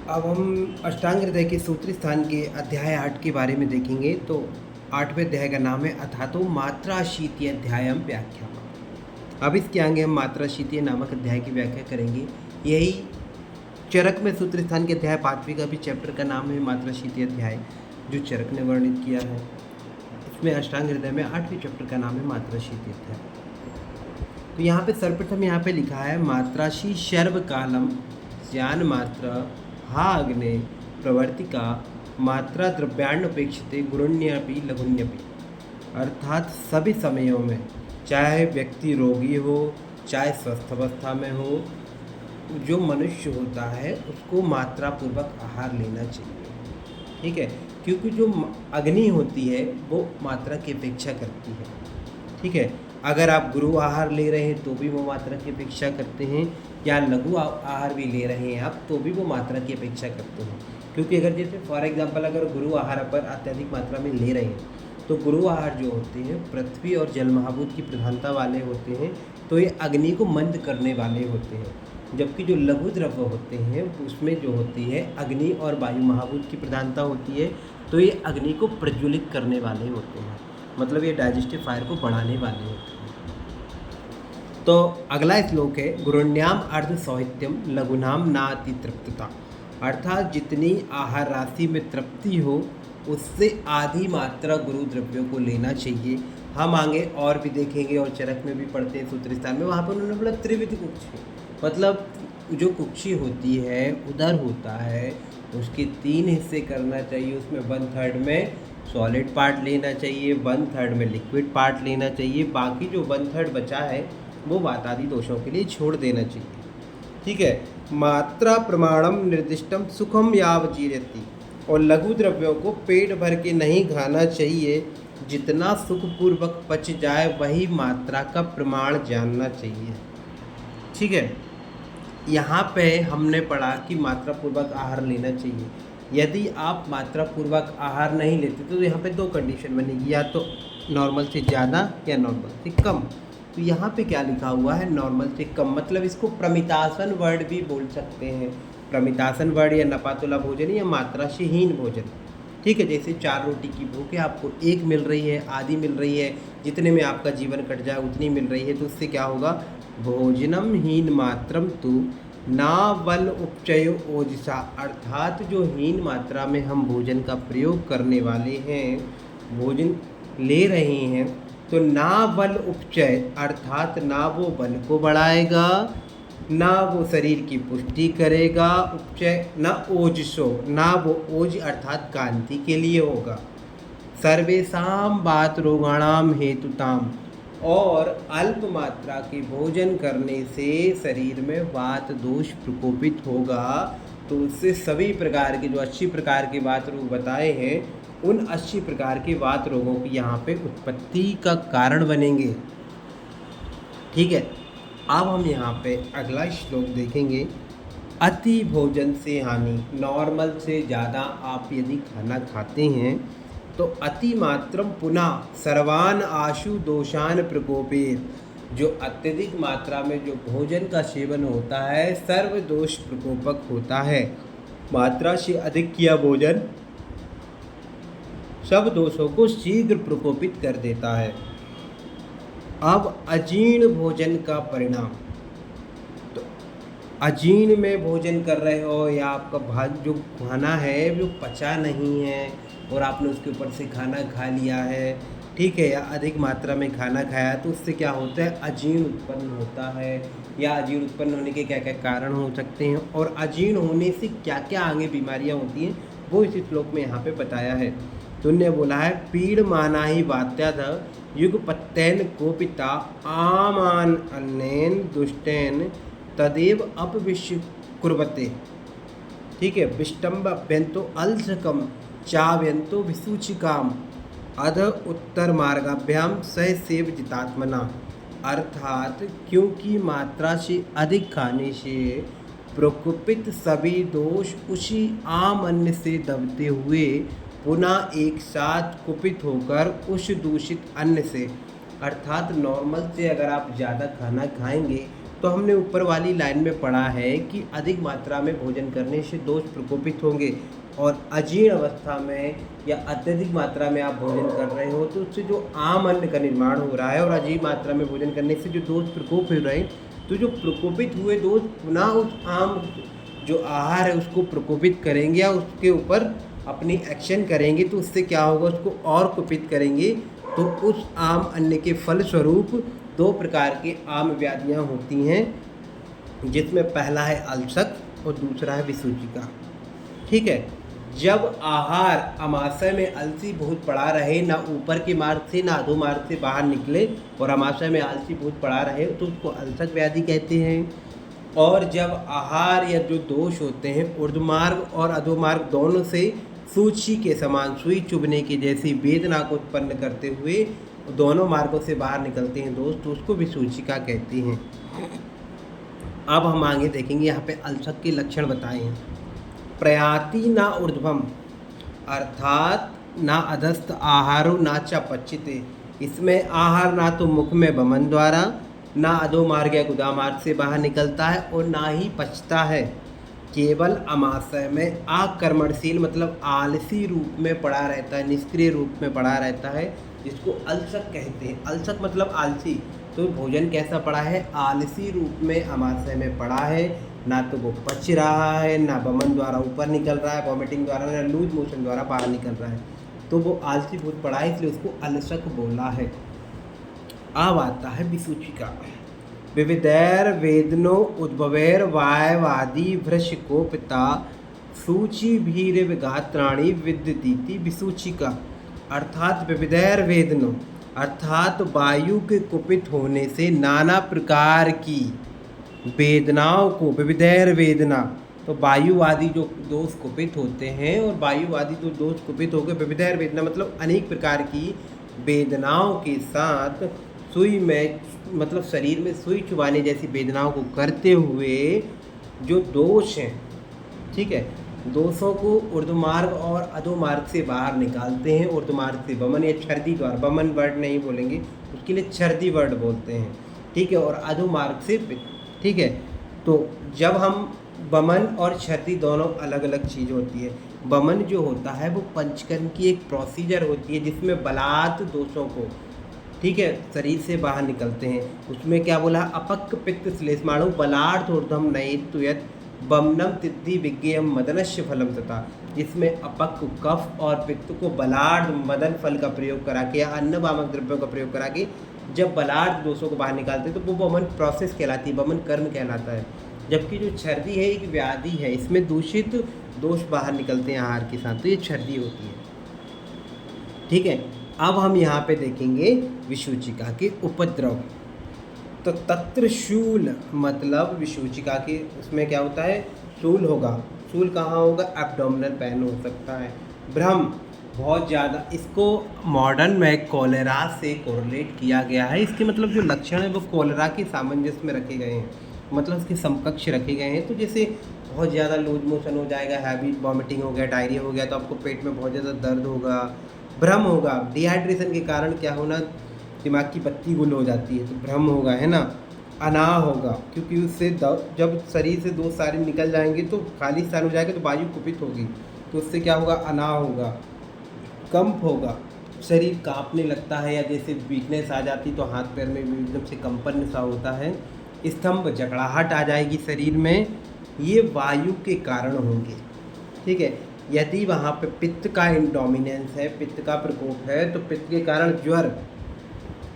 अब हम अष्टांग हृदय के सूत्री स्थान के अध्याय 8 के बारे में देखेंगे। तो 8वें अध्याय का नाम है अथातो मात्राशीति अध्यायम व्याख्या। अब इसके आगे हम मात्राशीति नामक अध्याय की व्याख्या करेंगे। यही चरक में सूत्र स्थान के अध्याय 5वीं का भी चैप्टर का नाम है मात्राशीति अध्याय, जो चरक ने वर्णित किया है। इसमें अष्टांग हृदय में 8वें चैप्टर का नाम है मात्राशीति अध्याय। तो यहाँ पे सर्वप्रथम यहाँ पे लिखा है मात्राशी शर्व कालम ज्ञान मात्र हा अग्ने प्रवर्तिका मात्रा द्रव्याण्यपेक्षते गुरुण्यपि लघुन्यपि। अर्थात सभी समयों में, चाहे व्यक्ति रोगी हो चाहे स्वस्थ अवस्था में हो, जो मनुष्य होता है उसको मात्रा पूर्वक आहार लेना चाहिए। ठीक है, क्योंकि जो अग्नि होती है वो मात्रा की अपेक्षा करती है। ठीक है, अगर आप गुरु आहार ले रहे हैं तो भी वो मात्रा की अपेक्षा करते हैं, या लघु आहार भी ले रहे हैं आप तो भी वो मात्रा की अपेक्षा करते हैं। क्योंकि अगर जैसे फॉर एग्जांपल अगर गुरु आहार पर अत्यधिक मात्रा में ले रहे हैं तो गुरु आहार जो होते हैं पृथ्वी और जल महाभूत की प्रधानता वाले होते हैं, तो ये अग्नि को मंद करने वाले होते हैं। जबकि जो लघु द्रव्य होते हैं उसमें जो होती है अग्नि और वायु महाभूत की प्रधानता होती है, तो ये अग्नि को प्रज्वलित करने वाले होते हैं, मतलब ये डाइजेस्टिव फायर को बढ़ाने वाले होते हैं। तो अगला श्लोक है गुरुण्याम अर्ध सौहित्यम लघुनाम नाति तृप्तता। अर्थात जितनी आहार राशि में तृप्ति हो उससे आधी मात्रा गुरु द्रव्यों को लेना चाहिए। हम आगे और भी देखेंगे और चरक में भी पढ़ते हैं सूत्र स्थान में, वहाँ पर उन्होंने बोला त्रिविध कुक्षी, मतलब जो कुक्षी होती है उधर होता है उसके 3 हिस्से करना चाहिए। उसमें 1/3 में सॉलिड पार्ट लेना चाहिए, 1/3 में लिक्विड पार्ट लेना चाहिए, बाकी जो 1/3 बचा है वो वातादि दोषों के लिए छोड़ देना चाहिए। ठीक है, मात्रा प्रमाणम निर्दिष्टम सुखम याव जीरति। और लघु द्रव्यों को पेट भर के नहीं खाना चाहिए, जितना सुखपूर्वक पच जाए वही मात्रा का प्रमाण जानना चाहिए। ठीक है, यहाँ पे हमने पढ़ा कि मात्रा पूर्वक आहार लेना चाहिए। यदि आप मात्रा पूर्वक आहार नहीं लेते तो यहाँ पे 2 कंडीशन बनेगी, या तो नॉर्मल से ज़्यादा या नॉर्मल से कम। तो यहाँ पे क्या लिखा हुआ है नॉर्मल से कम, मतलब इसको प्रमितासन वर्ड भी बोल सकते हैं। प्रमितासन वर्ड या नपातुला भोजन या मात्रा से हीन भोजन। ठीक है, जैसे 4 रोटी की भूख है, आपको 1 मिल रही है, आधी मिल रही है, जितने में आपका जीवन कट जाए उतनी मिल रही है, तो उससे क्या होगा भोजनम हीन मात्रम तु ना बल उपचयो ओजसा। अर्थात जो हीन मात्रा में हम भोजन का प्रयोग करने वाले हैं, भोजन ले रहे हैं, तो ना बल उपचय अर्थात ना वो बल को बढ़ाएगा, ना वो शरीर की पुष्टि करेगा, उपचय ना ओजसो, ना वो ओज अर्थात कांति के लिए होगा। सर्वेशाम बात रोगाणाम हेतुताम। और अल्प मात्रा के भोजन करने से शरीर में वात दोष प्रकोपित होगा, तो उससे सभी प्रकार के जो 80 प्रकार के वात रोग बताए हैं उन 80 प्रकार के वात रोगों की यहाँ पे उत्पत्ति का कारण बनेंगे। ठीक है, अब हम यहाँ पे अगला श्लोक देखेंगे। अति भोजन से हानि। नॉर्मल से ज़्यादा आप यदि खाना खाते हैं तो अति मात्रम पुनः सर्वान आशु दोषान प्रकोपेत। जो अत्यधिक मात्रा में जो भोजन का सेवन होता है सर्व दोष प्रकोपक होता है। मात्रा से अधिक किया भोजन सब दोषों को शीघ्र प्रकोपित कर देता है। अब अजीर्ण भोजन का परिणाम। तो अजीर्ण में भोजन कर रहे हो या आपका जो खाना है वो पचा नहीं है और आपने उसके ऊपर से खाना खा लिया है, ठीक है, या अधिक मात्रा में खाना खाया, तो उससे क्या होता है अजीर्ण उत्पन्न होता है। या अजीर्ण उत्पन्न होने के क्या क्या कारण हो सकते हैं और अजीर्ण होने से क्या क्या आगे बीमारियां होती हैं वो इस श्लोक में यहाँ पे बताया है। तुन्ने बोला है पीड़ माना ही वात्याध युगपत्यन कोपिता आमान अन्नेन दुष्टेन तदेव अपविश्य कुर्वते। ठीक है, विष्टम्ब अभ्यंतो अल्सकम चाव्यंतो विसूचिकाम अध उत्तर मार्गाभ्याम सह सेव जितात्मना। अर्थात क्योंकि मात्रा से अधिक खाने से प्रकुपित सभी दोष उसी आम अन्न से दबते हुए पुनः एक साथ कुपित होकर उस दूषित अन्न से, अर्थात नॉर्मल से अगर आप ज़्यादा खाना खाएंगे तो हमने ऊपर वाली लाइन में पढ़ा है कि अधिक मात्रा में भोजन करने से दोष प्रकोपित होंगे, और अजीर्ण अवस्था में या अत्यधिक मात्रा में आप भोजन कर रहे हो तो उससे जो आम अन्न का निर्माण हो रहा है, और अजीर्ण मात्रा में भोजन करने से जो दोष प्रकोप हो रहे हैं, तो जो प्रकोपित हुए दोष पुनः उस आम जो आहार है उसको प्रकोपित करेंगे या उसके ऊपर अपनी एक्शन करेंगे, तो उससे क्या होगा, उसको और कुपित करेंगे। तो उस आम अन्न के फलस्वरूप दो प्रकार की आम व्याधियाँ होती हैं, जिसमें पहला है अल्सक और दूसरा है विसूचिका। ठीक है, जब आहार अमाशय में आलसी बहुत पड़ा रहे, ना ऊपर के मार्ग से ना अधो मार्ग से बाहर निकले, और अमाशय में आलसी बहुत पड़ा रहे, तो उसको अल्सक व्याधि कहते हैं। और जब आहार या जो दोष होते हैं ऊर्ध्वमार्ग और अधोमार्ग दोनों से सूची के समान सुई चुभने की जैसी वेदना को उत्पन्न करते हुए दोनों मार्गों से बाहर निकलते हैं दोष, तो उसको विसूचिका कहते हैं। अब हम आगे देखेंगे, यहाँ पे अल्सक के लक्षण बताए हैं। प्रयाति ना ऊर्ध्वम, अर्थात ना अधस्थ आहारो ना च पच्यते, इसमें आहार ना तो मुख में बमन द्वारा, ना अधो मार्ग या गुदा मार्ग से बाहर निकलता है, और ना ही पचता है। केवल अमाशय में आकर्मणशील मतलब आलसी रूप में पड़ा रहता है, निष्क्रिय रूप में पड़ा रहता है, जिसको अल्सक कहते हैं। अल्सक मतलब आलसी, तो भोजन कैसा पड़ा है, आलसी रूप में अमाशय में पड़ा है, ना तो वो पच रहा है, ना बमन द्वारा ऊपर निकल रहा है, वॉमिटिंग द्वारा, ना लूज मोशन द्वारा बाहर निकल रहा है, तो वो आलसी बहुत पड़ा है, इसलिए उसको अल्सक बोला है। अब आता है विसूचिका। विविधैर वेदनो उद्भवैर वायवादी भ्रशकोपिता सूची भीर विघात्राणी विद्यतीति विसूचिका। अर्थात विविधैर वेदनो, अर्थात वायु के कुपित होने से नाना प्रकार की वेदनाओं को, विविधैर वेदना, तो वायुवादी जो दोष कुपित होते हैं, और वायुवादी जो दोष कुपित हो गए, विविधैर वेदना मतलब अनेक प्रकार की वेदनाओं के साथ सुई में मतलब शरीर में सुई चुभाने जैसी वेदनाओं को करते हुए जो दोष हैं, ठीक है, दोषों को ऊर्ध्वमार्ग और अधोमार्ग से बाहर निकालते हैं। ऊर्ध्वमार्ग से बमन या छर्दी द्वारा, बमन वर्ड नहीं बोलेंगे, उसके लिए छर्दी वर्ड बोलते हैं, ठीक है, और अधोमार्ग से, ठीक है। तो जब हम बमन और छर्दी दोनों अलग अलग चीज़ होती है। बमन जो होता है वो पंचकर्म की एक प्रोसीजर होती है, जिसमें बलात् दोषों को, ठीक है, शरीर से बाहर निकलते हैं। उसमें क्या बोला, अपक्क पित्त श्लेष्माणु बलार्थ ऊर्ध्वम नयेतुयत बमनम तिद्धि विज्ञेयम मदनस्य फलम तथा, इसमें अपक्क कफ और पित्त को बलार्थ मदन फल का प्रयोग करा के या अन्य वामक द्रव्यों का प्रयोग करा के जब बलार्थ दोषों को बाहर निकालते हैं तो वो बमन प्रोसेस कहलाती है, बमन कर्म कहलाता है। जबकि जो छर्दी है एक व्याधि है, इसमें दूषित दोष बाहर निकलते हैं आहार के साथ, तो ये छर्दी होती है, ठीक है। अब हम यहाँ पे देखेंगे विसूचिका के उपद्रव। तो तत्र शूल मतलब विसूचिका के उसमें क्या होता है, शूल होगा। शूल कहाँ होगा, एब्डोमिनल पेन हो सकता है। भ्रम बहुत ज़्यादा, इसको मॉडर्न में कोलेरा से कोरिलेट किया गया है। इसके मतलब जो लक्षण है वो कोलेरा के सामंजस्य में रखे गए हैं, मतलब इसके समकक्ष रखे गए हैं। तो जैसे बहुत ज़्यादा लूज मोशन हो जाएगा, हैवी वॉमिटिंग हो गया, डायरिया हो गया, तो आपको पेट में बहुत ज़्यादा दर्द होगा। भ्रम होगा, डिहाइड्रेशन के कारण क्या होना, दिमाग की बत्ती गुल हो जाती है, तो भ्रम होगा, है ना। अनाह होगा, क्योंकि उससे जब शरीर से दो सारे निकल जाएंगे तो खाली स्थान हो जाएगा, तो वायु कुपित होगी, तो उससे क्या होगा, अनाह होगा। कंप होगा, शरीर कांपने लगता है, या जैसे वीकनेस आ जाती तो हाथ पैर में भी एकदम से कंपन सा होता है। स्तंभ, जकड़ाहट आ जाएगी शरीर में, ये वायु के कारण होंगे, ठीक है। यदि वहाँ पे पित्त का इंडोमिनेंस है, पित्त का प्रकोप है, तो पित्त के कारण ज्वर,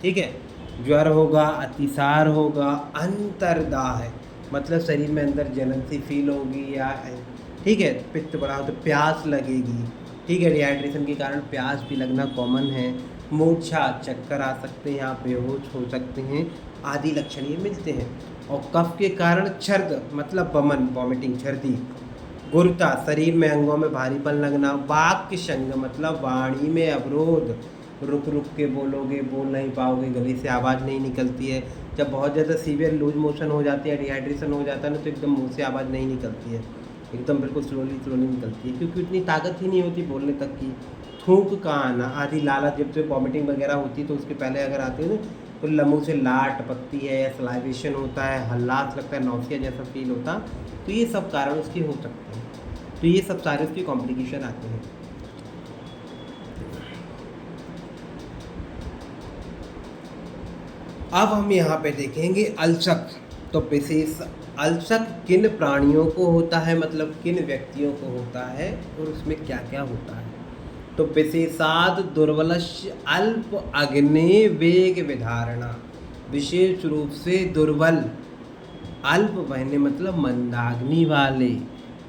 ठीक है, ज्वर होगा, अतिसार होगा, अंतर्दाह है मतलब शरीर में अंदर जलन सी फील होगी, या ठीक है, पित्त बढ़ा हो तो प्यास लगेगी, ठीक है, डिहाइड्रेशन के कारण प्यास भी लगना कॉमन है। मूर्छा, चक्कर आ सकते हैं, या बेहोश हो सकते हैं, आदि लक्षण ये मिलते हैं। और कफ के कारण छर्द मतलब बमन, वॉमिटिंग, छर्दी। गुरुता, शरीर में अंगों में भारीपन लगना। वाक्य संग मतलब वाणी में अवरोध, रुक रुक के बोलोगे, बोल नहीं पाओगे, गले से आवाज़ नहीं निकलती है। जब बहुत ज़्यादा सीवियर लूज मोशन हो जाती है, डिहाइड्रेशन हो जाता है ना, तो एकदम मुंह से आवाज़ नहीं निकलती है, एकदम बिल्कुल स्लोली निकलती है, क्योंकि इतनी ताकत ही नहीं होती बोलने तक की। थूक का आना आदि लालच, जब से वॉमिटिंग वगैरह होती है तो उसके पहले अगर आते हैं ना, तो लमू से ला टपकती है या सलाइवेशन होता है, हल्लास लगता है, नौसिया जैसा फील होता, तो ये सब कारण उसके हो सकते हैं। तो ये सब सारे उसकी कॉम्प्लिकेशन आते हैं। अब हम यहाँ पे देखेंगे अल्सक। तो विशेष अल्सक किन प्राणियों को होता है, मतलब किन व्यक्तियों को होता है और उसमें क्या क्या होता है। तो विशेषाद दुर्बलस्य अल्प अग्नि वेग विधारणा, विशेष रूप से दुर्बल, अल्प बहने मतलब मंदाग्नि वाले,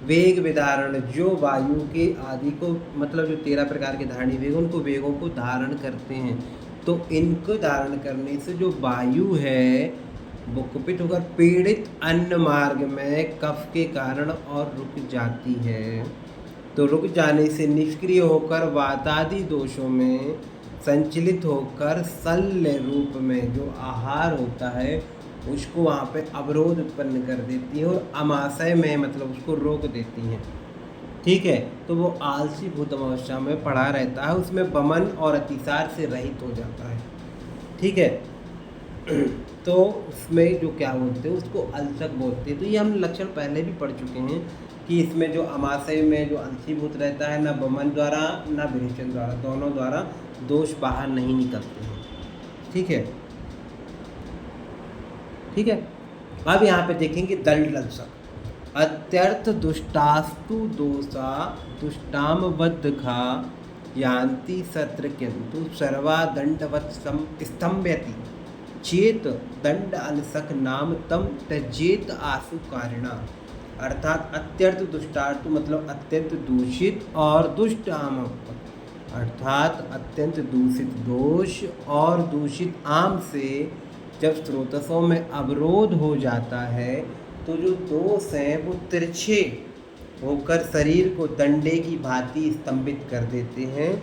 वेग विधारण जो वायु के आदि को मतलब जो 13 प्रकार के धारणी वेग उनको वेगों को धारण करते हैं। तो इनको धारण करने से जो वायु है वो कुपित होकर पीड़ित अन्न मार्ग में कफ के कारण और रुक जाती है। तो रुक जाने से निष्क्रिय होकर वातादि दोषों में संचलित होकर शल्य रूप में जो आहार होता है उसको वहाँ पे अवरोध उत्पन्न कर देती है और अमाशय में मतलब उसको रोक देती हैं। ठीक है, तो वो आलसी भूतम अवस्था में पड़ा रहता है, उसमें वमन और अतिसार से रहित हो जाता है। ठीक है, तो उसमें जो क्या बोलते हैं उसको अल्सक बोलते हैं। तो ये हम लक्षण पहले भी पढ़ चुके हैं कि इसमें जो अमाशय में जो अल्सीभूत रहता है, ना वमन द्वारा ना विरेचन द्वारा, दोनों द्वारा दोष बाहर नहीं निकलते हैं। ठीक है, ठीक है। अब यहाँ पे देखेंगे दंड अल्सक। अत्यर्थ दुष्टास्तु दोषा दुष्टाम बद्ध खा यान्ति सत्र किंतु सर्वा दंडवत् स्तंभयति चेत दंड अलसक नाम तम त्यजेत आसु कारिणा। अर्थात अत्यर्थ दुष्टार्थ मतलब अत्यंत दूषित और दुष्ट आम अर्थात अत्यंत दूषित दोष और दूषित आम से जब स्रोतसों में अवरोध हो जाता है तो जो दोष हैं वो तिरछे होकर शरीर को दंडे की भांति स्तंभित कर देते हैं,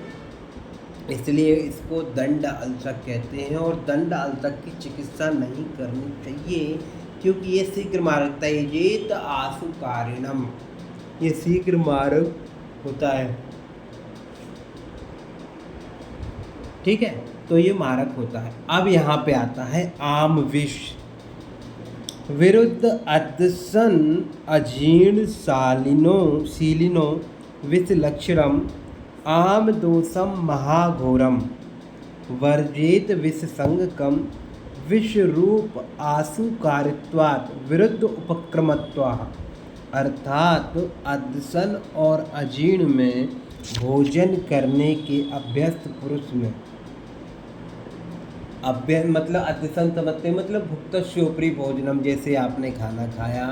इसलिए इसको दंड अल्सक कहते हैं। और दंड अल्सक की चिकित्सा नहीं करनी चाहिए क्योंकि ये शीघ्र मारक त्यजेत आसु कारिणम, ये शीघ्र मारक होता है। ठीक है, तो ये मारक होता है। अब यहाँ पे आता है आम विष। विरुद्ध अदसन अजीर्ण शीलिनो विष लक्षणम आम दोषम महाघोरम वर्जेत विष संगकम विष रूप आसुकारित्वात् विरुद्ध उपक्रमत्वात्। अर्थात अदसन और अजीर्ण में भोजन करने के अभ्यस्त पुरुष में मतलब अत्यसन समझते मतलब भुक्तस्योपरि भोजनम, जैसे आपने खाना खाया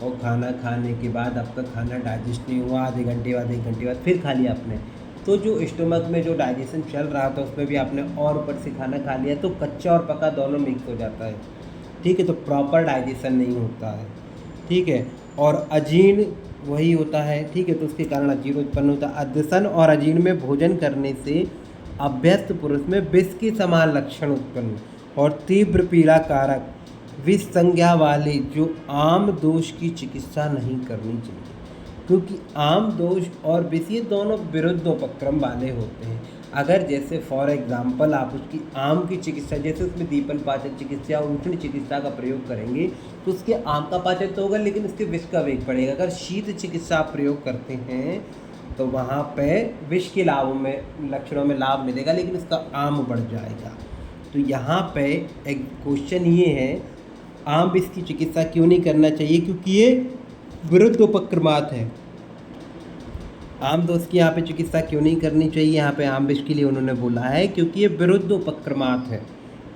और खाना खाने के बाद आपका खाना डाइजेस्ट नहीं हुआ, आधे घंटे बाद 1 घंटे बाद फिर खा लिया आपने, तो जो स्टोमक में जो डाइजेशन चल रहा था उसमें भी आपने और ऊपर से खाना खा लिया तो कच्चा और पका दोनों मिक्स हो जाता है। ठीक है, तो प्रॉपर डाइजेशन नहीं होता है। ठीक है, और अजीर्ण वही होता है। ठीक है, तो उसके कारण अजीर्ण उत्पन्न होता है। अदसन और अजीर्ण में भोजन करने से अभ्यस्त पुरुष में विष के समान लक्षण उत्पन्न और तीव्र पीड़ा कारक विष संज्ञा वाले जो आम दोष की चिकित्सा नहीं करनी चाहिए, क्योंकि आम दोष और विष ये दोनों विरुद्ध उपक्रम वाले होते हैं। अगर जैसे फॉर एग्जांपल आप उसकी आम की चिकित्सा, जैसे उसमें दीपन पाचन चिकित्सा और उष्ण चिकित्सा का प्रयोग करेंगे तो उसके आम का पाचन तो होगा लेकिन उसके विष का वेग पड़ेगा। अगर शीत चिकित्सा आप प्रयोग करते हैं तो वहाँ पे विष के लाभ में लक्षणों में लाभ मिलेगा लेकिन इसका आम बढ़ जाएगा। तो यहाँ पे एक क्वेश्चन ये है, आम विष की चिकित्सा क्यों नहीं करना चाहिए? क्योंकि ये विरुद्ध उपक्रमात है। आम दोष की यहाँ पे चिकित्सा क्यों नहीं करनी चाहिए? यहाँ पे आम विष के लिए उन्होंने बोला है क्योंकि ये विरुद्ध उपक्रमात है।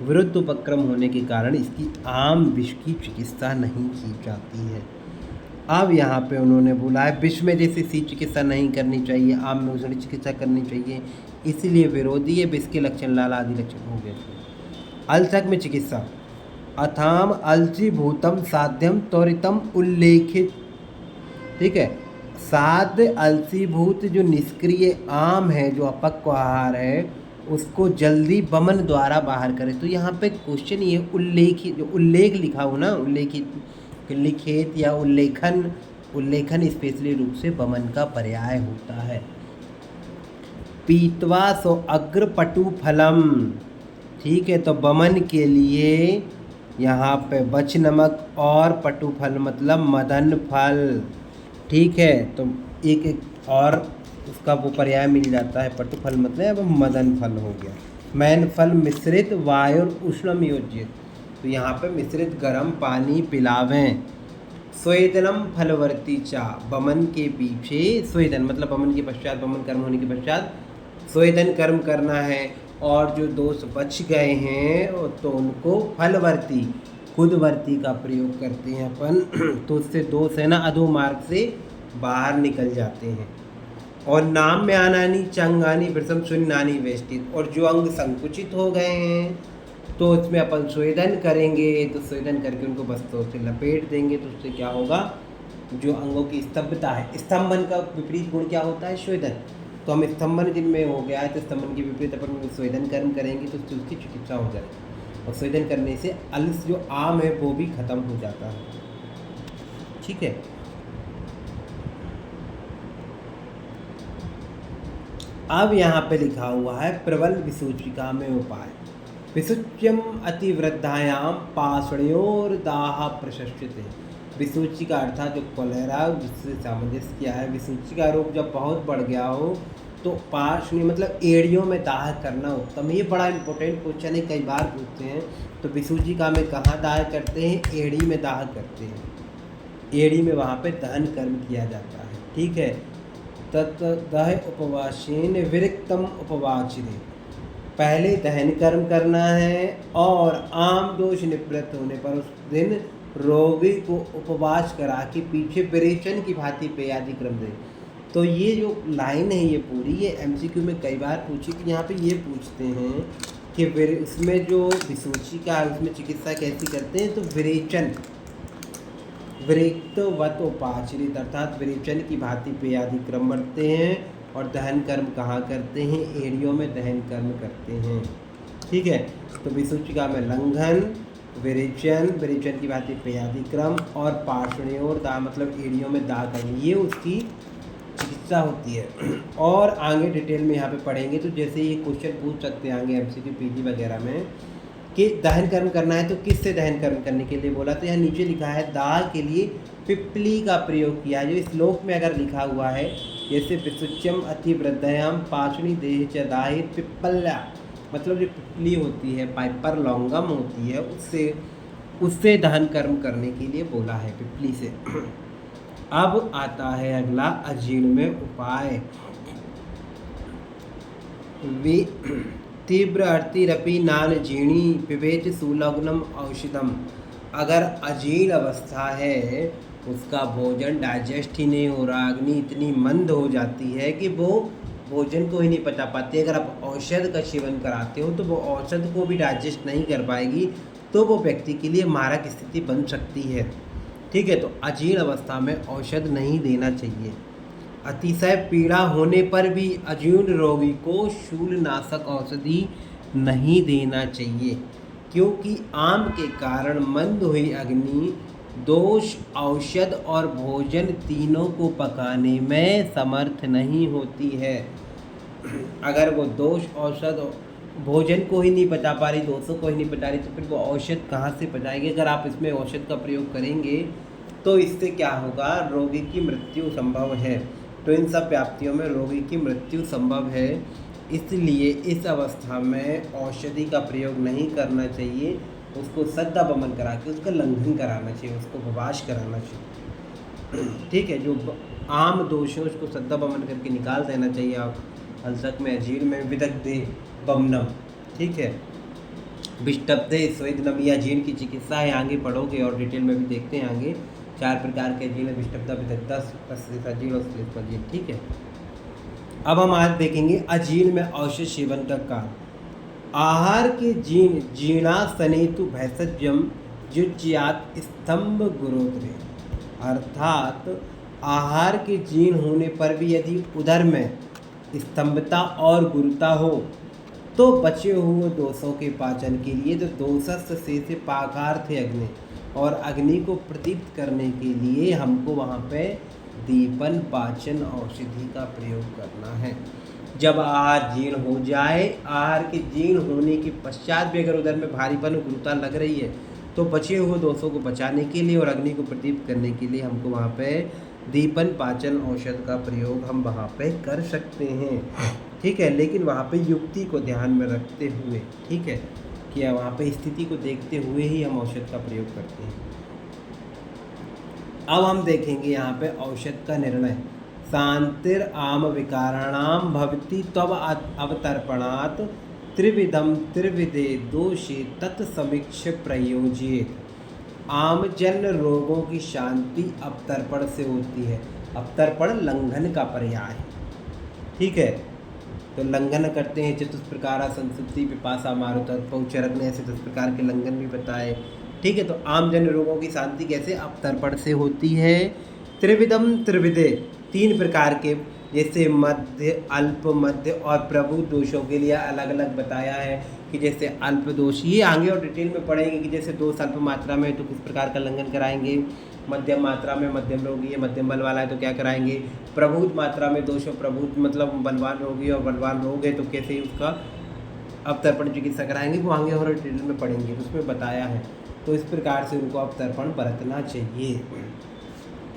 विरुद्ध उपक्रम होने के कारण इसकी आम विष की चिकित्सा नहीं की जाती है। अब यहाँ पे उन्होंने बोला है विष में जैसे सी चिकित्सा नहीं करनी चाहिए, आम में उष्ण चिकित्सा करनी चाहिए, इसीलिए विरोधी है। विष के लक्षण लाल आदि लक्षण हो गए। अल्सक में चिकित्सा अथाम अलसी भूतम साध्यम त्वरितम उल्लेखित। ठीक है, साध्य अलसीभूत जो निष्क्रिय आम है, जो अपक्व आहार है, उसको जल्दी वमन द्वारा बाहर करें। तो यहाँ पे क्वेश्चन ये उल्लेखित, जो उल्लेख लिखा हो ना, उल्लेखित, लिखित या उल्लेखन स्पेशली रूप से वमन का पर्याय होता है। पीत्वा सो अग्रपटु फलम ठीक है, तो बमन के लिए यहाँ पे बच नमक और पटु फल मतलब मदन फल। ठीक है, तो एक और उसका वो पर्याय मिल जाता है, पटु फल मतलब मदन फल हो गया। मैन फल मिश्रित वायु उष्णम योज्य, तो यहाँ पे मिश्रित गर्म पानी पिलावें। स्वेदनम फलवर्ती चा, बमन के पीछे स्वेदन मतलब बमन के पश्चात, बमन कर्म होने के पश्चात स्वेदन कर्म करना है। और जो दोष बच गए हैं तो उनको फलवर्ती खुदवर्ती का प्रयोग करते हैं अपन तो उससे दोष है ना अधो मार्ग से बाहर निकल जाते हैं। और नाम में आनानी चंगानी विषम शून्यानी वेष्टित, और जो अंग संकुचित हो गए हैं तो उसमें अपन स्वेदन करेंगे, तो स्वेदन करके उनको वस्त्रों से लपेट देंगे, तो उससे क्या होगा, जो अंगों की स्तंभता है, स्तंभन का विपरीत गुण क्या होता है, स्वेदन, तो हम स्तंभन जिनमें हो गया है तो स्तंभन के विपरीत अपन स्वेदन कर्म करेंगे तो उससे उसकी चिकित्सा हो जाएगी। और स्वेदन करने से अलस जो आम है वो भी खत्म हो जाता है। ठीक है, अब यहाँ पे लिखा हुआ है प्रबल विसूचिका में उपाय। विसूच्यम अतिवृद्धायाम पाषणयोर्दाह प्रशस्यते। विसूची का अर्थात जो कोलेरा जिससे सामंजस्य किया है, विसूची का रोग जब बहुत बढ़ गया हो तो पाषणी मतलब एड़ियों में दाह करना उत्तम। ये बड़ा इंपॉर्टेंट क्वेश्चन है, कई बार पूछते हैं। तो विसूचिका में कहाँ दाह करते हैं, एड़ी में दाह करते हैं, एड़ी में वहाँ पे दहन कर्म किया जाता है। ठीक है, तत्दह उपवासेन विरिक्तम उपवाचिरे, पहले दहन कर्म करना है और आम दोष निवृत्त होने पर उस दिन रोगी को उपवास करा के पीछे विरेचन की भांति पेयादि क्रम दे। तो ये जो लाइन है ये पूरी, ये एमसीक्यू में कई बार पूछी कि यहाँ पे ये पूछते हैं कि इसमें जो विसूची का है उसमें चिकित्सा कैसी करते हैं, तो विरेचन विरिक्तवत उपाचरित अर्थात विरेचन की भांति पेयादि क्रम बढ़ते हैं। और दहन कर्म कहाँ करते हैं, एड़ियों में दहन कर्म करते हैं। ठीक है, तो विसूचिका में लंघन, विरेचन की भांति पेयादि क्रम और पार्श्वणयोर दाह मतलब एड़ियों में दाह करना, ये उसकी चिकित्सा होती है। और आगे डिटेल में यहाँ पे पढ़ेंगे तो जैसे ये क्वेश्चन पूछ सकते हैं आगे एमसीक्यू पीजी वगैरह में कि दहन कर्म करना है तो किससे दहन कर्म करने के लिए बोला, तो यहाँ नीचे लिखा है दाह के लिए पिप्पली का प्रयोग किया है। जो श्लोक में अगर लिखा हुआ है जैसे विसुच्यम अतिवृद्धयाम पाचनी देह च दाहित पिप्पल्या, मतलब जो पिप्पली होती है पाइपर लॉन्गम होती है उससे दहन कर्म करने के लिए बोला है, पिप्पली से। अब आता है अगला अजीर्ण में उपाय। वे तीव्र अर्तिरपि नान जीर्णी पिबेत सुलग्नम औषधम, अगर अजीर्ण अवस्था है उसका भोजन डाइजेस्ट ही नहीं हो रहा, अग्नि इतनी मंद हो जाती है कि वो भोजन को ही नहीं पचा पाती, अगर आप औषध का सेवन कराते हो तो वो औषध को भी डाइजेस्ट नहीं कर पाएगी, तो वो व्यक्ति के लिए मारक स्थिति बन सकती है। ठीक है, तो अजीर्ण अवस्था में औषध नहीं देना चाहिए। अतिशय पीड़ा होने पर भी अजीर्ण रोगी को शूलनाशक औषधि नहीं देना चाहिए, क्योंकि आम के कारण मंद हुई अग्नि दोष औषध और भोजन तीनों को पकाने में समर्थ नहीं होती है। अगर वो दोष औषध भोजन को ही नहीं पचा पा रही, दोषों को ही नहीं पचा रही, तो फिर वो औषध कहाँ से पचाएगी। अगर आप इसमें औषध का प्रयोग करेंगे तो इससे क्या होगा, रोगी की मृत्यु संभव है। तो इन सब व्याप्तियों में रोगी की मृत्यु संभव है, इसलिए इस अवस्था में औषधि का प्रयोग नहीं करना चाहिए, उसको सद्दा बमन करा के उसका लंघन कराना चाहिए, उसको उपवास कराना चाहिए। ठीक है, जो आम दोष है उसको सद्दा बमन करके निकाल देना चाहिए। आप हलसक में अजीर्ण में विदग्धे बमनम, ठीक है, विष्टब्धे स्वेदनम, या अजीर्ण की चिकित्सा है, आगे पढ़ोगे और डिटेल में भी देखते हैं आगे। 4 प्रकार के अजीर्ण, विष्टब्धा, विदग्धा, अजीर्ण और श्लेष्माजीर्ण। ठीक है, अब हम आज देखेंगे अजीर्ण में औषध सेवन का काल। आहार के जीर्णासनेतु भैषज्यम जुज्यात स्तंभ गुरोत्रे, अर्थात आहार के जीर्ण होने पर भी यदि उदर में स्तंभता और गुरुता हो तो बचे हुए दोषों के पाचन के लिए तो दोषस्थ से पाकार्थ अग्नि, और अग्नि को प्रदीप्त करने के लिए हमको वहाँ पे दीपन पाचन औषधि का प्रयोग करना है। जब आहार जीर्ण हो जाए, आहार के जीर्ण होने के पश्चात भी अगर उधर में भारीपन और गुरुता लग रही है तो बचे हुए दोषों को बचाने के लिए और अग्नि को प्रदीप्त करने के लिए हमको वहाँ पे दीपन पाचन औषध का प्रयोग हम वहाँ पे कर सकते हैं। ठीक है, लेकिन वहाँ पे युक्ति को ध्यान में रखते हुए, ठीक है, कि वहाँ पे स्थिति को देखते हुए ही हम औषध का प्रयोग करते हैं। अब हम देखेंगे यहाँ पे औषध का निर्णय। शांतिर आम विकाराणाम भवति तब अवतर्पणात् त्रिविधम त्रिविधे दोषे तत्समीक्ष प्रयोज्येत। आमजन्य रोगों की शांति अवतर्पण से होती है। अवतर्पण लंघन का पर्याय है। ठीक है, तो लंघन करते हैं चतुष्प्रकारा संसुप्ति पिपासा मारुतत्व चरक ने ऐसे 10 प्रकार के लंघन भी बताए। ठीक है, तो आमजन्य रोगों की शांति कैसे अवतर्पण से होती है। त्रिविधम त्रिविधे 3 प्रकार के, जैसे मध्य अल्प मध्य और प्रभु दोषों के लिए अलग अलग बताया है कि जैसे अल्प दोष ये आगे और डिटेल में पढ़ेंगे कि जैसे दोष अल्प मात्रा में तो किस प्रकार का लंघन कराएंगे, मध्यम मात्रा में मध्यम रोगी है मध्यम बल वाला है तो क्या कराएंगे, प्रभुत मात्रा में दोष प्रभुत मतलब बलवान रोगी और बलवान रोग है तो कैसे उसका अवतर्पण चिकित्सा कराएंगे, वो आगे और डिटेल में पढ़ेंगे, उसमें बताया है। तो इस प्रकार से उनको अवतर्पण बरतना चाहिए।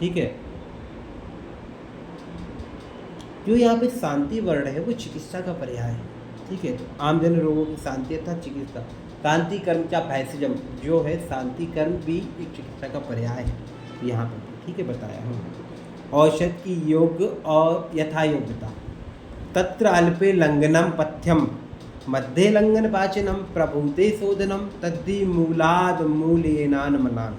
ठीक है, जो यहाँ पे शांति वर्ण है वो चिकित्सा का पर्याय है। ठीक है, तो आमजन रोगों की शांति अर्थात चिकित्सा। शांति कर्म क्या भैंसजम जो है शांति कर्म भी एक चिकित्सा का पर्याय है यहाँ पर। ठीक है, बताया हूँ। औषध की योग्य और यथा योग्यता। तत्र अल्पे लंघनम पथ्यम मध्ये लंघन पाचनम प्रभूते शोधनम तद्धि मूलाद मूलेनान मलान।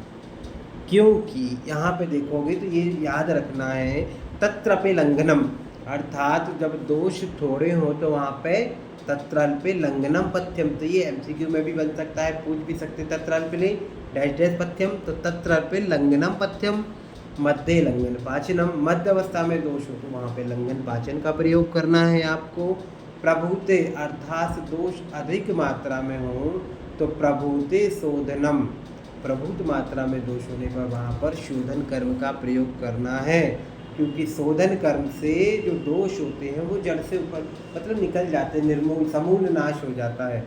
क्योंकि यहाँ पे देखोगे तो ये याद रखना है, तत्रपे लंघनम अर्थात जब दोष थोड़े हो तो वहाँ पे तत्राल्पे लंघनम पथ्यम, तो ये एमसीक्यू में भी बन सकता है, पूछ भी सकते। तत्राल्पे डैश डैश पथ्यम, तो तत्राल्पे लंघनम पथ्यम मध्य लंघन पाचनम, मध्य अवस्था में दोष हो तो वहाँ पे लंघन पाचन का प्रयोग करना है आपको। प्रभूते अर्थात दोष अधिक मात्रा में हो तो प्रभूते शोधनम, प्रभुत मात्रा में दोष होने पर वहाँ पर शोधन कर्म का प्रयोग करना है, क्योंकि शोधन कर्म से जो दोष होते हैं वो जड़ से ऊपर मतलब निकल जाते हैं, निर्मूल समूल नाश हो जाता है।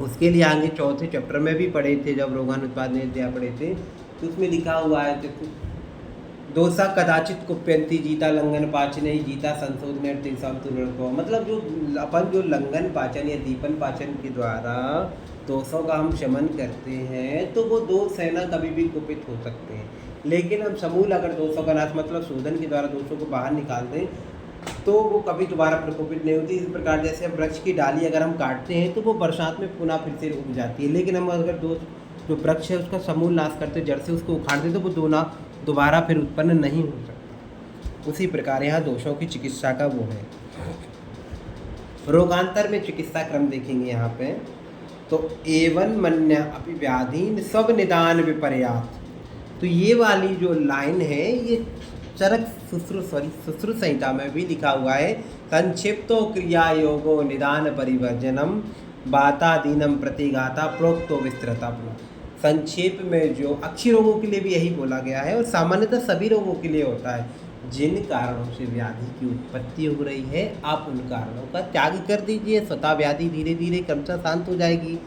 उसके लिए आगे चौथे चैप्टर में भी पढ़े थे, जब रोगानुत्पाद नित्या पढ़े थे तो उसमें लिखा हुआ है देखो, दोषा कदाचित कुप्यंती जीता लंघन पाचन ही जीता संशोधन तेसाम तुरंतो, मतलब जो अपन जो लंघन पाचन या दीपन पाचन के द्वारा दोषों का हम शमन करते हैं तो वो दोष है ना कभी भी कुपित हो सकते हैं, लेकिन हम समूल अगर दोषों का नाश मतलब शोधन के द्वारा दोषों को बाहर निकाल दें तो वो कभी दोबारा प्रकोपित नहीं होती। इस प्रकार जैसे हम वृक्ष की डाली अगर हम काटते हैं तो वो बरसात में पुनः फिर से उग जाती है, लेकिन हम अगर जो वृक्ष है उसका समूल नाश करते जड़ से उसको उखाड़ दें तो वो दोबारा फिर उत्पन्न नहीं हो सकता। उसी प्रकार यहाँ दोषों की चिकित्सा का वो है। रोगांतर में चिकित्सा क्रम देखेंगे यहाँ पे, तो एवं मन्य अपि व्याधीन सब निदान विपर्यात, तो ये वाली जो लाइन है ये चरक सुश्रुत संहिता में भी लिखा हुआ है। संक्षिप्तो क्रिया योगो निदान परिवर्जनम बातादीनम प्रतिघाता प्रोक्तो विस्तृता। संक्षेप में जो अक्षी रोगों के लिए भी यही बोला गया है और सामान्यतः सभी रोगों के लिए होता है। जिन कारणों से व्याधि की उत्पत्ति हो रही है आप उन कारणों का त्याग कर दीजिए, स्वतः व्याधि धीरे धीरे क्रमशः शांत हो जाएगी।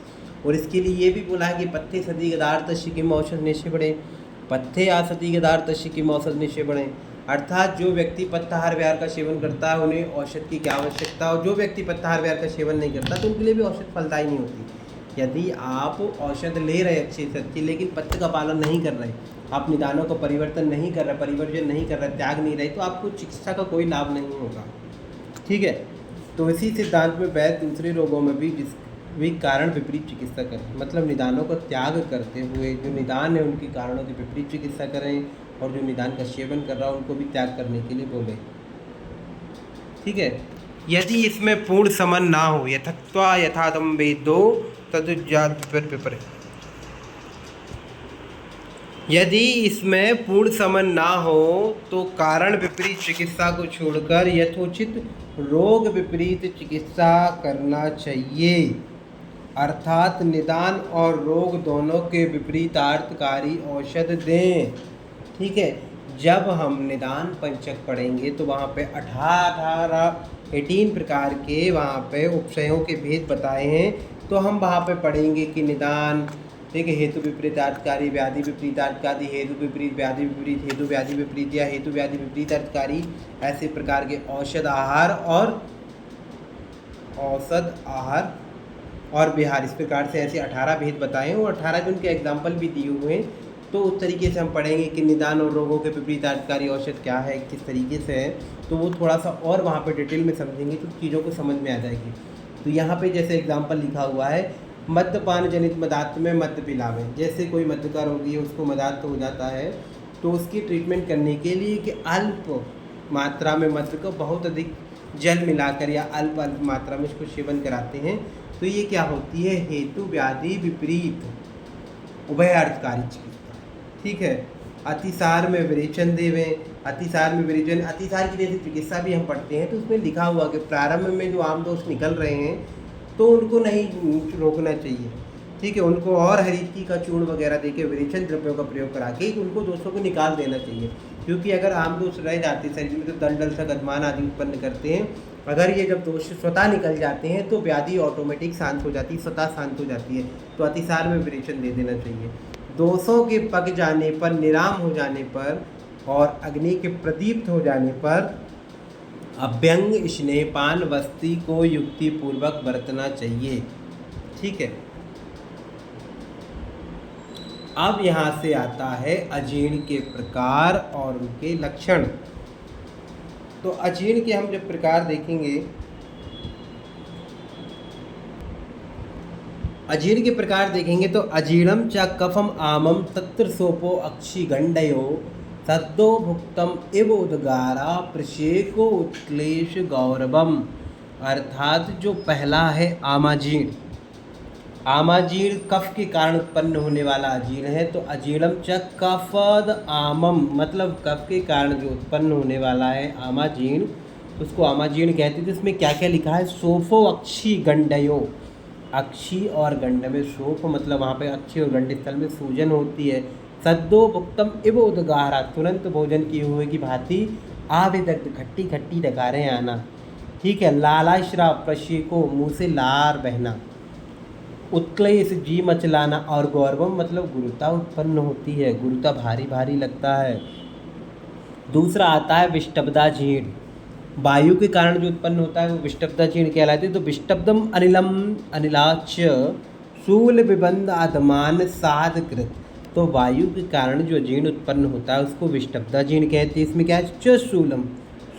और इसके लिए ये भी बोला है कि पथ्य सती गदार्थ किम औषध निश्चय बढ़े, पथ्य आ सती गदार्थ किम औषध निश्चय बढ़े, अर्थात जो व्यक्ति पत्ताहार विहार का सेवन करता है उन्हें औषध की क्या आवश्यकता हो, जो व्यक्ति पत्ताहार विहार का सेवन नहीं करता तो उनके लिए भी औषध फलदायी नहीं होती। यदि आप औषध ले रहे अच्छी से अच्छी लेकिन पथ्य का पालन नहीं कर रहे, आप निदानों का परिवर्तन नहीं कर रहे, परिवर्जन नहीं कर रहे, त्याग नहीं रहे, तो आपको चिकित्सा का कोई लाभ नहीं होगा। ठीक है, तो इसी सिद्धांत में वैद्य दूसरे रोगों में भी जिस भी कारण विपरीत चिकित्सा करें, मतलब निदानों का त्याग करते हुए जो निदान है उनके कारणों की विपरीत चिकित्सा करें और जो निदान का सेवन कर रहा है उनको भी त्याग करने के लिए बोले। ठीक है, यदि इसमें पूर्ण समन ना हो, यथत्वा यथादम वेदो तदुज्जात विपर, यदि इसमें पूर्ण समन ना हो तो कारण विपरीत चिकित्सा को छोड़कर यथोचित रोग विपरीत चिकित्सा करना चाहिए, अर्थात निदान और रोग दोनों के विपरीतार्थकारी औषध दें। ठीक है, जब हम निदान पंचक पढ़ेंगे तो वहाँ पे 18 18 प्रकार के वहाँ पे उपशयों के भेद बताए हैं। तो हम वहाँ पे पढ़ेंगे कि निदान, ठीक है, हेतु विपरीतार्थकारी, व्याधि विपरीतार्थकारी, हेतु विपरीत, व्याधि विपरीत, हेतु व्याधि विपरीत या हेतु व्याधि विपरीत अर्थकारी, ऐसे प्रकार के औषध आहार और विहार, इस प्रकार से ऐसे 18 भेद बताए और 18 के उनके एग्जाम्पल भी दिए हुए हैं। तो उस तरीके से हम पढ़ेंगे कि निदान और रोगों के विपरीतार्थकारी औषध क्या है, किस तरीके से है, तो वो थोड़ा सा और वहाँ पे डिटेल में समझेंगे तो चीज़ों को समझ में आ जाएगी। तो यहाँ पे जैसे एग्जाम्पल लिखा हुआ है, मद्यपान जनित मदात्त में मद्य पिलावें। जैसे कोई मद्य का रोगी है, उसको मदात्त हो जाता है, तो उसकी ट्रीटमेंट करने के लिए कि अल्प मात्रा में मद्य को बहुत अधिक जल मिलाकर या अल्प अल्प मात्रा में इसको सेवन कराते हैं। तो ये क्या होती है, हेतु व्याधि विपरीत उभयार्थकारी चिकित्सा, ठीक है। अतिसार में विरेचन देवें, अतिसार में विरेचन, अतिसार की जैसे चिकित्सा भी हम पढ़ते हैं तो उसमें लिखा हुआ कि प्रारंभ में जो आम दोष निकल रहे हैं तो उनको नहीं रोकना चाहिए, ठीक है। उनको और हरीकी का चूर्ण वगैरह देके विरेचन द्रव्यों का प्रयोग करा के उनको दोषों को निकाल देना चाहिए, क्योंकि अगर आम दोष रह जाते शरीर में तो दल सा गदमान आदि उत्पन्न करते हैं। अगर ये जब दोष स्वतः निकल जाते हैं तो व्याधि ऑटोमेटिक शांत हो जाती है, स्वतः शांत हो जाती है। तो अतिसार में विरेचन दे देना चाहिए। दोषों के पक जाने पर, निराम हो जाने पर और अग्नि के प्रदीप्त हो जाने पर अभ्यंग स्नेहपान वस्ती को युक्ति पूर्वक बरतना चाहिए, ठीक है। अब यहाँ से आता है अजीर्ण के प्रकार और उनके लक्षण। तो अजीर्ण के हम जब प्रकार देखेंगे, अजीर्ण के प्रकार देखेंगे तो अजीर्णम च कफम आमम तत्र सोपो अक्षिगंडयो सद्दो भुक्तम इव उद्गारा प्रशेको उत्क्लेश गौरवम। अर्थात जो पहला है आमाजीर्ण, आमाजीर्ण कफ के कारण उत्पन्न होने वाला अजीर्ण है। तो अजीर्णम च कफद आमम, मतलब कफ के कारण जो उत्पन्न होने वाला है आमाजीर्ण, उसको आमाजीर्ण कहते हैं। तो इसमें क्या क्या लिखा है, सोफो अक्षी गंडयो, अक्षी और गंड में सोफ मतलब वहाँ पे अक्षी और गंड स्थल में सूजन होती है। सद्दो भुक्तम इव उद्गारा, तुरंत भोजन किए हुए की भांति आविदग्ध, खट्टी खट्टी डकारें आना, ठीक है। लालाश्राव, प्रशीको, मुँह से लार बहना। उत्क्लेश, जी मचलाना। और गौरवम मतलब गुरुता उत्पन्न होती है, गुरुता भारी भारी लगता है। दूसरा आता है विष्टब्दा जीर्ण, वायु के कारण जो उत्पन्न होता है वो विष्टब्दा जीर्ण कहलाते हैं। तो विष्टब्दम अनिलम अनिलाच शूल विबंध आदमान साधकृत, तो वायु के कारण जो जीर्ण उत्पन्न होता है उसको विष्टब्दा जीर्ण कहते हैं। इसमें क्या है, च शूलम,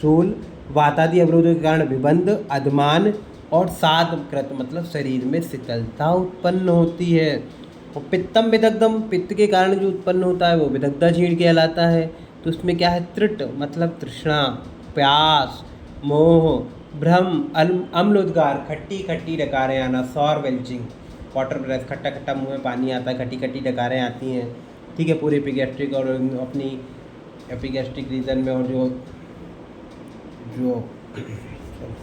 शूल वातादि अवरोधों के कारण विबंध, अदमान और साधकृत मतलब शरीर में शीतलता उत्पन्न होती है। और पित्तम विदग्धम, पित्त के कारण जो उत्पन्न होता है वो विदग्धा जीर्ण कहलाता है। तो उसमें क्या है, त्रिट मतलब तृष्णा, प्यास, मोह, भ्रम, अम्ल उद्गार, खट्टी खट्टी डकारें आना, सौर वेल्चिंग, वाटर ब्रेथ, खट्टा खट्टा मुंह में पानी आता है, खट्टी खट्टी डकारें आती हैं, ठीक है। पूरे एपिगैस्ट्रिक और अपनी एपिगैस्ट्रिक रीजन में और जो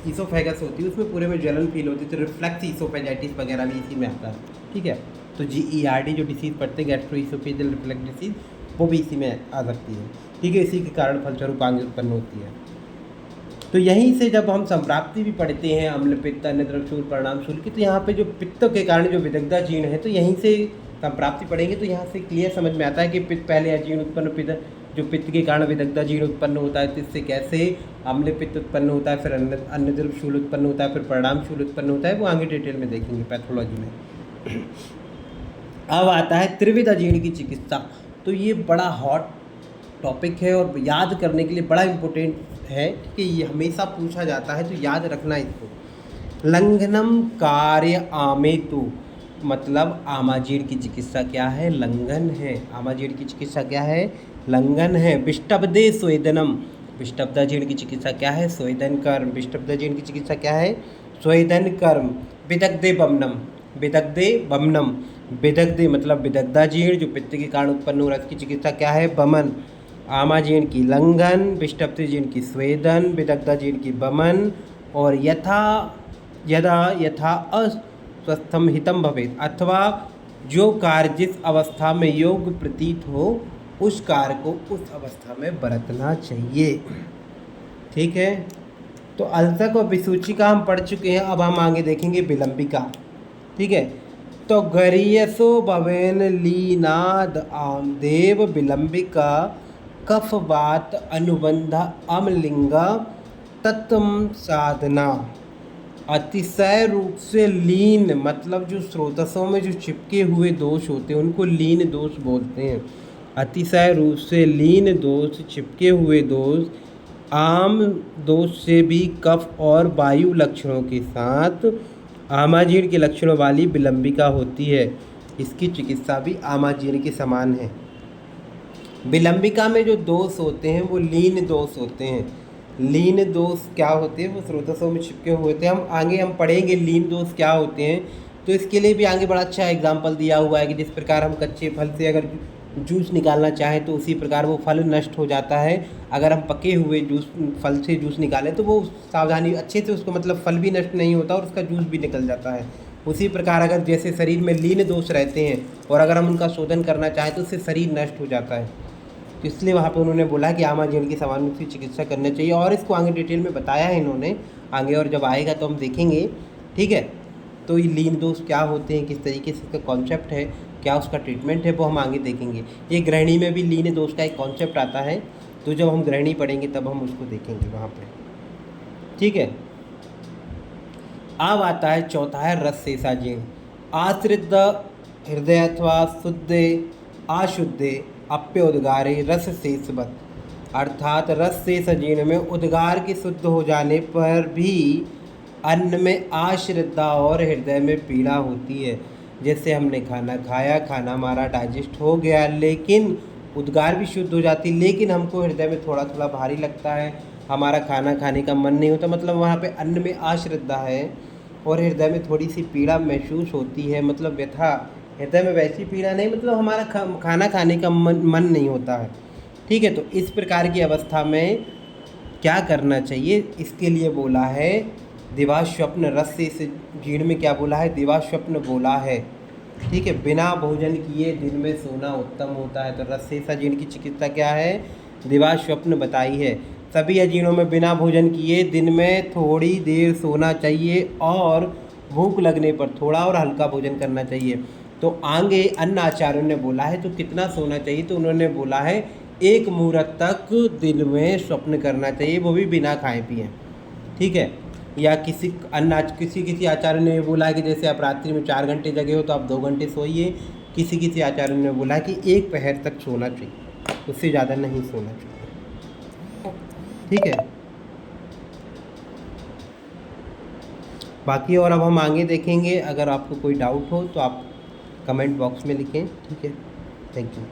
ईसोफेगस होती है उसमें पूरे में जलन फील होती है। तो रिफ्लेक्स ईसोफेजाइटिस वगैरह भी इसी में आता है, ठीक है। तो GERD जो डिसीज़ पढ़ते हैं, गैस्ट्रो ईसोफेजियल रिफ्लेक्स डिसीज़, वो भी इसी में आ सकती है, ठीक है। इसी के कारण फलस्वरूप आंखें उत्पन्न होती है। तो यहीं से जब हम संप्राप्ति भी पढ़ते हैं अम्ल पित्त अन्नद्रव्यशूल परिणाम शूल की, तो यहाँ पे जो पित्त के कारण जो विदग्धा जीर्ण है, तो यहीं से संप्राप्ति पढ़ेंगे तो यहाँ से क्लियर समझ में आता है कि पित्त पहले अजीर्ण उत्पन्न, पित्त जो पित्त के कारण विदग्धा जीर्ण उत्पन्न होता है, तो इससे कैसे अम्ल पित्त उत्पन्न होता है, फिर अन्नद्रव्यशूल उत्पन्न होता है, फिर परिणाम शूल उत्पन्न होता है, वो आगे डिटेल में देखेंगे पैथोलॉजी में। अब आता है त्रिविध अजीर्ण की चिकित्सा। तो ये बड़ा हॉट टॉपिक है और याद करने के लिए बड़ा इम्पोर्टेंट है कि ये हमेशा पूछा जाता है, तो याद रखना इसको। लंघनम कार्य आमेतु, मतलब आमाजीर्ण की चिकित्सा क्या है, लंघन है। आमाजीर्ण की चिकित्सा क्या है, लंघन है। विष्टब्दे स्वेदनम, विष्टब्दा जीर्ण की चिकित्सा क्या है, स्वेदन कर्म। विष्टब्दा जीर्ण की चिकित्सा क्या है, स्वेदन कर्म। विदग्धे बमनम, विदग्धे बमनम, विदग्धे मतलब विदग्धा जीर्ण जो पित्त के कारण उत्पन्न हो रहा है, इसकी चिकित्सा क्या है, बमन। आमाजीर्ण की लंघन, विष्टब्दा जीर्ण की स्वेदन, विदग्धा जीर्ण की बमन। और यथा अस्वस्थम हितम भवेत, अथवा जो कार्य जिस अवस्था में योग्य प्रतीत हो उस कार्य को उस अवस्था में बरतना चाहिए, ठीक है। तो अलसक और विसूचिका हम पढ़ चुके हैं, अब हम आगे देखेंगे विलंबिका। ठीक है, तो गरीयसो भवेन लीनाद आमदेव विलंबिका कफवात अनुबंध अमलिंगा तत्म साधना। अतिशय रूप से लीन मतलब जो स्रोतसों में जो चिपके हुए दोष होते हैं उनको लीन दोष बोलते हैं। अतिशय रूप से लीन दोष, चिपके हुए दोष, आम दोष से भी कफ और वायु लक्षणों के साथ आमाजीर्ण के लक्षणों वाली विलंबिका होती है। इसकी चिकित्सा भी आमाजीर्ण के समान है। विलंबिका में जो दोष होते हैं वो लीन दोष होते हैं। लीन दोष क्या होते हैं? वो स्रोतसों में चिपके हुए होते हैं। हम पढ़ेंगे लीन दोष क्या होते हैं। तो इसके लिए भी आगे बड़ा अच्छा एग्जाम्पल दिया हुआ है कि जिस प्रकार हम कच्चे फल से अगर जूस निकालना चाहें तो उसी प्रकार वो फल नष्ट हो जाता है। अगर हम पके हुए फल से जूस निकालें तो वो सावधानी अच्छे से उसको मतलब फल भी नष्ट नहीं होता और उसका जूस भी निकल जाता है। उसी प्रकार अगर जैसे शरीर में लीन दोष रहते हैं और अगर हम उनका शोधन करना चाहें तो उससे शरीर नष्ट हो जाता है। तो इसलिए वहाँ पे उन्होंने बोला कि आमाजीर्ण की समान रूप से चिकित्सा करनी चाहिए और इसको आगे डिटेल में बताया है इन्होंने आगे, और जब आएगा तो हम देखेंगे। ठीक है, तो ये लीन दोष क्या होते हैं, किस तरीके से इसका कॉन्सेप्ट है, क्या उसका ट्रीटमेंट है, वो हम आगे देखेंगे। ये गृहिणी में भी लीन दोष का एक कॉन्सेप्ट आता है, तो जब हम गृहिणी पढ़ेंगे तब हम उसको देखेंगे वहाँ पर। ठीक है, अब आता है चौथा है रस शेषाजीर्ण। आश्रित हृदय अथवा शुद्धे अशुद्धे अप्य उद्गारे रस शेषवत, अर्थात रस शेषाजीर्ण में उद्गार के शुद्ध हो जाने पर भी अन्न में अश्रद्धा और हृदय में पीड़ा होती है। जैसे हमने खाना खाया, खाना हमारा डाइजेस्ट हो गया, लेकिन उद्गार भी शुद्ध हो जाती, लेकिन हमको हृदय में थोड़ा थोड़ा भारी लगता है, हमारा खाना खाने का मन नहीं होता। मतलब वहाँ पे अन्न में अश्रद्धा है और हृदय में थोड़ी सी पीड़ा महसूस होती है। मतलब व्यथा हृदय में वैसी पीड़ा नहीं, मतलब हमारा खाना खाने का मन नहीं होता है। ठीक है, तो इस प्रकार की अवस्था में क्या करना चाहिए, इसके लिए बोला है दिवास्वप्न। रस शेषाजीर्ण में क्या बोला है? दिवास्वप्न बोला है। ठीक है, बिना भोजन किए दिन में सोना उत्तम होता है। तो रस शेषाजीर्ण की चिकित्सा क्या है? दिवास्वप्न बताई है। सभी अजीर्णों में बिना भोजन किए दिन में थोड़ी देर सोना चाहिए और भूख लगने पर थोड़ा और हल्का भोजन करना चाहिए। तो आगे अन्य आचार्यों ने बोला है तो कितना सोना चाहिए? तो उन्होंने बोला है 1 मुहूर्त तक दिन में स्वप्न करना चाहिए, वो भी बिना खाए पिए। ठीक है, या किसी आचार्य ने बोला है कि जैसे आप रात्रि में 4 घंटे जगे हो तो आप 2 घंटे सोइए। किसी आचार्य ने बोला कि 1 पहर तक सोना चाहिए, उससे ज़्यादा नहीं सोना चाहिए। ठीक है, बाकी और अब हम आगे देखेंगे। अगर आपको कोई डाउट हो तो आप कमेंट बॉक्स में लिखें। ठीक है, थैंक यू।